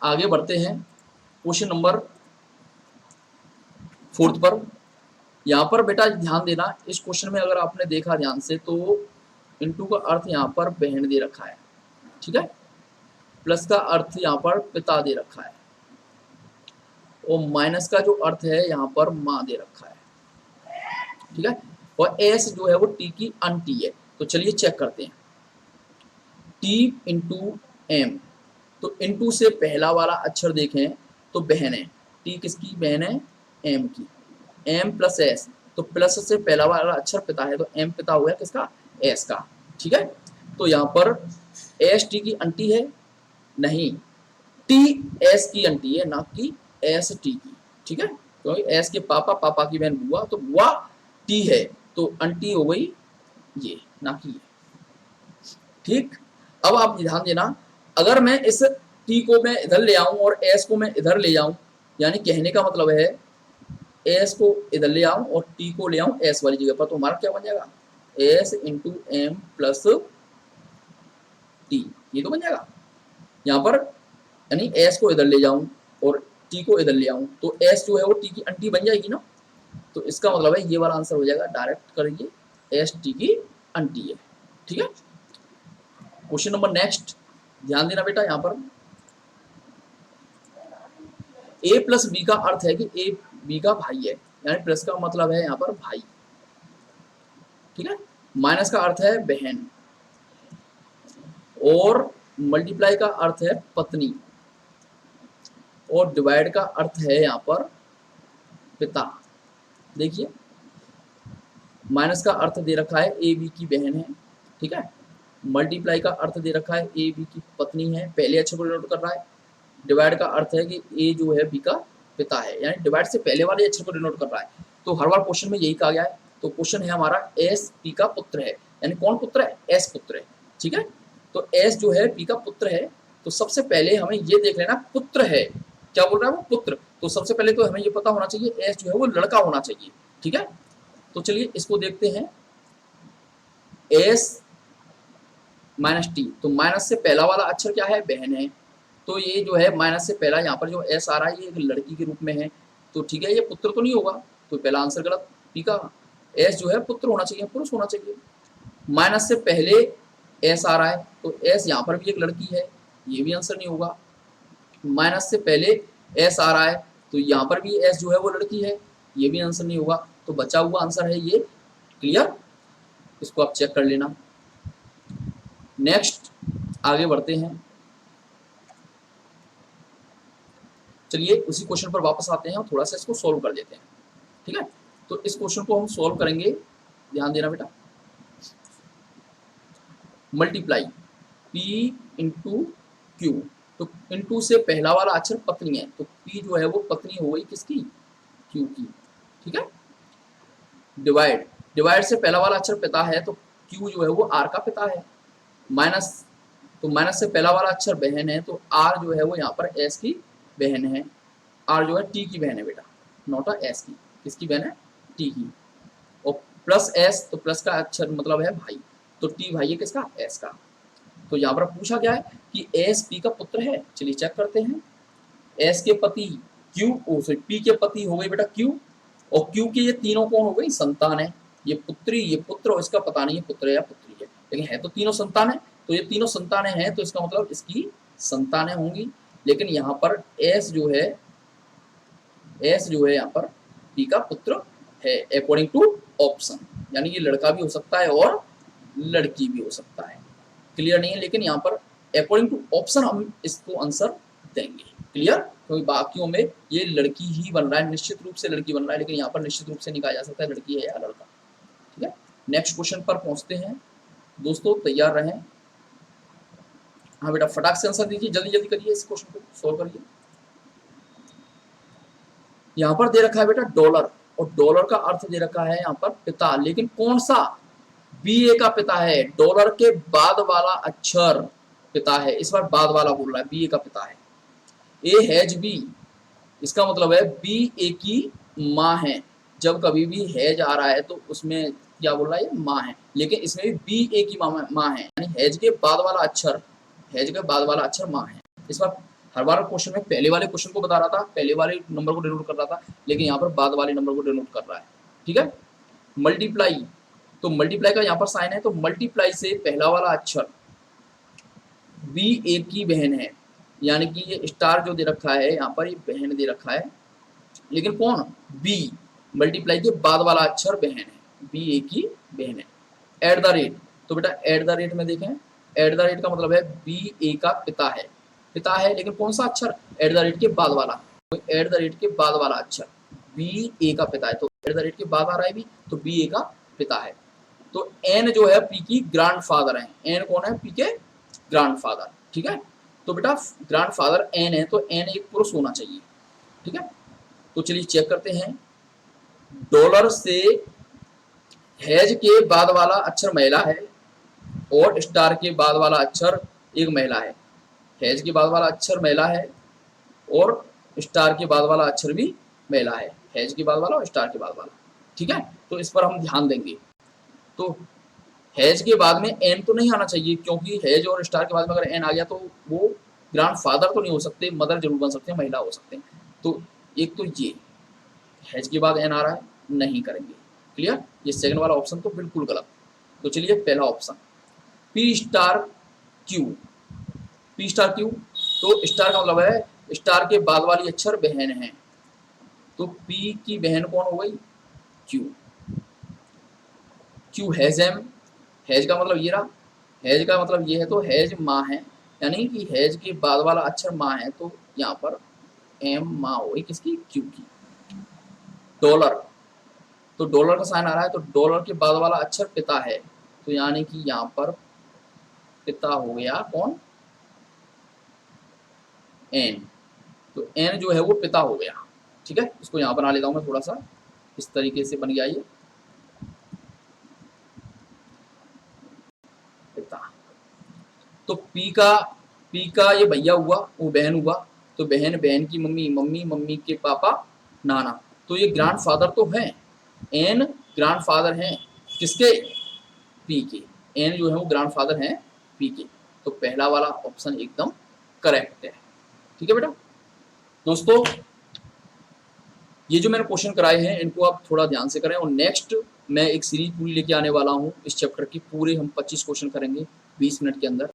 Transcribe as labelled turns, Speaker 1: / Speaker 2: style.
Speaker 1: आगे बढ़ते हैं क्वेश्चन नंबर 4 पर। यहाँ पर बेटा ध्यान देना, इस क्वेश्चन में अगर आपने देखा ध्यान से तो इनटू का अर्थ यहाँ पर बहन दे रखा है, ठीक है, प्लस का अर्थ यहाँ पर पिता दे रखा है, और माइनस का जो अर्थ है यहाँ पर माँ दे रखा है, ठीक है, और एस जो है वो टी की आंटी है। तो चलिए चेक करते हैं, टी इंटू एम, तो इंटू से पहला वाला अक्षर देखें तो बहन है, टी किसकी बहन है, एम की, एम प्लस एस, तो प्लस से पहला वाला अक्षर पिता है, तो एम पिता हुआ किसका, एस का, ठीक है। तो यहाँ पर एस टी की आंटी है, नहीं, टी एस की आंटी है, ना कि एस टी की, ठीक है, क्योंकि तो एस के पापा, पापा की बहन बुआ, तो बुआ टी है, तो आंटी हो गई ये, ना कि ये, ठीक। अब आप ध्यान देना, अगर मैं इस टी को मैं इधर ले आऊं और एस को मैं इधर ले जाऊं, यानी कहने का मतलब है एस को इधर ले आऊं और टी को ले आऊं एस वाली जगह पर, तो हमारा क्या बन जाएगा, S into M plus T, ये तो बन जाएगा। यहाँ पर यानी एस को इधर ले जाऊं और टी को इधर ले आऊं, तो एस जो है वो टी की आंटी बन जाएगी ना, तो इसका मतलब है ये वाला आंसर हो जाएगा, डायरेक्ट करिए, एस टी की आंटी है, ठीक है। क्वेश्चन नंबर नेक्स्ट, ध्यान देना बेटा, यहाँ पर ए प्लस बी का अर्थ है कि ए बी का भाई है, यानी प्लस का मतलब है यहाँ पर भाई, ठीक है, माइनस का अर्थ है बहन, और मल्टीप्लाई का अर्थ है पत्नी, और डिवाइड का अर्थ है यहाँ पर पिता। देखिए माइनस का अर्थ दे रखा है ए बी की बहन है, ठीक है, मल्टीप्लाई का अर्थ दे रखा है ए बी की पत्नी है, पहले अक्षर को डिनोट कर रहा है, डिवाइड का अर्थ है कि ए जो है बी का पिता है, यानी डिवाइड से पहले वाले अक्षर को डिनोट कर रहा है। तो हर बार क्वेश्चन में यही कहा गया है, तो क्वेश्चन है हमारा एस पी का पुत्र है, यानी कौन पुत्र है, एस पुत्र है, ठीक है। तो एस जो है पी का पुत्र है, तो सबसे पहले हमें ये देख लेना पुत्र है, क्या बोल रहा है वो, पुत्र, तो सबसे पहले तो हमें ये पता होना चाहिए एस जो है वो लड़का होना चाहिए, ठीक है। तो चलिए इसको देखते हैं, एस माइनस टी, तो माइनस से पहला वाला अक्षर क्या है, बहन है, तो ये जो है माइनस से पहला यहाँ पर जो एस आ रहा है ये एक लड़की के रूप में है, तो ठीक है, ये पुत्र तो नहीं होगा, तो पहला आंसर गलत, पी का एस जो है पुत्र होना चाहिए, पुरुष होना चाहिए। माइनस से पहले एस आ रहा है, तो एस यहाँ पर भी एक लड़की है, ये भी आंसर नहीं होगा। माइनस से पहले एस आ रहा है, तो यहाँ पर भी एस जो है वो लड़की है, ये भी आंसर नहीं होगा, तो बचा हुआ आंसर है ये, क्लियर, इसको आप चेक कर लेना। नेक्स्ट आगे बढ़ते हैं, चलिए उसी क्वेश्चन पर वापस आते हैं और थोड़ा सा इसको सॉल्व कर देते हैं, ठीक है। तो इस क्वेश्चन को हम सॉल्व करेंगे, ध्यान देना बेटा, मल्टीप्लाई P इंटू क्यू, तो इंटू से पहला वाला अक्षर पत्नी है, तो P जो है वो पत्नी हो गई किसकी, Q की, ठीक है। डिवाइड, डिवाइड से पहला वाला अक्षर पिता है, तो Q जो है वो R का पिता है, माइनस, तो माइनस से पहला वाला अक्षर बहन है, तो R जो है वो यहाँ पर S की बहन है, R जो है T की बहन है बेटा, नॉट S की, किसकी बहन है, T की, और प्लस S, तो प्लस का अक्षर मतलब है भाई, तो T भाई है किसका, S का। तो यहाँ पर पूछा क्या है कि S P का पुत्र है, चलिए चेक करते हैं, S के पति Q, P के पति हो गई बेटा Q, और Q के ये तीनों कौन हो गई, संतान है, ये पुत्री, ये पुत्र, और इसका पता नहीं है पुत्र या पुत्री है, लेकिन है तो तीनों संतान है, तो ये तीनों संतानें हैं, तो इसका मतलब इसकी संतानें होंगी, लेकिन यहाँ पर S जो है यहाँ पर P का पुत्र है, अकॉर्डिंग टू ऑप्शन, यानी ये लड़का भी हो सकता है और लड़की भी हो सकता है, क्लियर नहीं है, लेकिन यहाँ पर अकॉर्डिंग टू ऑप्शन हम इसको आंसर देंगे, क्लियर, क्योंकि बाकियों में ये लड़की ही बन रहा है, निश्चित रूप से लड़की बन रहा है, लेकिन यहाँ पर निश्चित रूप से नहीं कहा जा सकता है लड़की है या लड़का, ठीक है। नेक्स्ट क्वेश्चन पर पहुंचते हैं दोस्तों, तैयार रहें, हाँ बेटा फटाक से आंसर दीजिए, जल्दी जल्दी करिए, इस क्वेश्चन को सोल्व करिए। यहाँ पर दे रखा है बेटा डॉलर, और डॉलर का अर्थ दे रखा है यहाँ पर पिता, लेकिन कौन सा, BA का पिता है, डॉलर के बाद वाला अक्षर पिता है, इस बार बाद वाला बोल रहा है, BA का पिता है, A हैज B, इसका मतलब है BA की माँ है, जब कभी भी हैज आ रहा है तो उसमें क्या बोल रहा है, ये माँ है, लेकिन इसमें भी BA की माँ है, यानी हैज के बाद वाला अक्षर, हैज के बाद वाला अक्षर माँ है, इस बार हर बार क्वेश्चन में पहले वाले क्वेश्चन को बता रहा था, पहले वाले नंबर को डिनोट कर रहा था, लेकिन यहाँ पर बाद वाले नंबर को डिनोट कर रहा है। ठीक है। मल्टीप्लाई, तो मल्टीप्लाई का यहाँ पर साइन है, तो मल्टीप्लाई से पहला वाला अक्षर बी ए की बहन है, यानी कि ये स्टार जो दे रखा है यहाँ पर, ये बहन दे रखा है, लेकिन कौन, बी, मल्टीप्लाई के बाद वाला अक्षर बहन है, बी ए की बहन है। एट द रेट, तो बेटा एट द रेट में देखें, एट द रेट का मतलब है बी ए का पिता है, पिता है, लेकिन कौन सा अक्षर, एट द रेट के बाद वाला, तो एट द रेट के बाद वाला अक्षर बी ए का पिता है, तो एट द रेट के बाद आ रहा है भी, तो बी ए का पिता है। तो एन जो है पी की ग्रैंडफादर है, एन कौन है, पी के ग्रैंडफादर। ठीक है। तो बेटा ग्रैंडफादर एन है, तो एन एक पुरुष होना चाहिए। ठीक है। तो चलिए चेक करते हैं, डॉलर से हैज के बाद वाला अक्षर महिला है और स्टार के बाद वाला अक्षर एक महिला है, हैज के बाद वाला अक्षर महिला है और स्टार के बाद वाला अक्षर भी महिला है, हैज के बाद वाला और स्टार के बाद वाला। ठीक है। तो इस पर हम ध्यान देंगे। तो हैज के बाद में एन तो नहीं आना चाहिए, क्योंकि हैज और स्टार के बाद में अगर एन आ गया तो वो ग्रैंडफादर तो नहीं हो सकते, मदर जरूर बन सकते हैं, महिला हो सकते हैं। तो एक तो ये हैज के बाद एन आ रहा है, नहीं करेंगे। क्लियर। ये सेकंड वाला ऑप्शन तो बिल्कुल गलत। तो चलिए पहला option P star Q, P star Q, तो स्टार का मतलब है स्टार के बाद वाली अक्षर बहन है, तो पी की बहन कौन हो गई, Q. Q has M, has का मतलब ये रहा, हैज का मतलब ये है, तो हैज माँ है, यानी कि हैज के बाद वाला अक्षर माँ है, तो यहाँ पर एम माँ हो गई किसकी, क्यू की। डॉलर, तो डॉलर का साइन आ रहा है, तो डॉलर के बाद वाला अक्षर पिता है, तो यानी कि यहाँ पर पिता हो गया कौन, एन, तो एन जो है वो पिता हो गया। ठीक है। इसको यहाँ बना लेता हूँ मैं थोड़ा सा, इस तरीके से बन गया ये पिता। तो पी का ये भैया हुआ, वो बहन हुआ, तो बहन, बहन की मम्मी, मम्मी, मम्मी के पापा, नाना, तो ये ग्रैंडफादर तो है, एन ग्रैंडफादर हैं किसके, पी के, एन जो है वो ग्रैंडफादर हैं पी के। तो पहला वाला ऑप्शन एकदम करेक्ट है। ठीक है बेटा। दोस्तों ये जो मैंने क्वेश्चन कराए हैं इनको आप थोड़ा ध्यान से करें, और नेक्स्ट मैं एक सीरीज पूरी लेके आने वाला हूँ इस चैप्टर की, पूरे हम 25 क्वेश्चन करेंगे 20 मिनट के अंदर।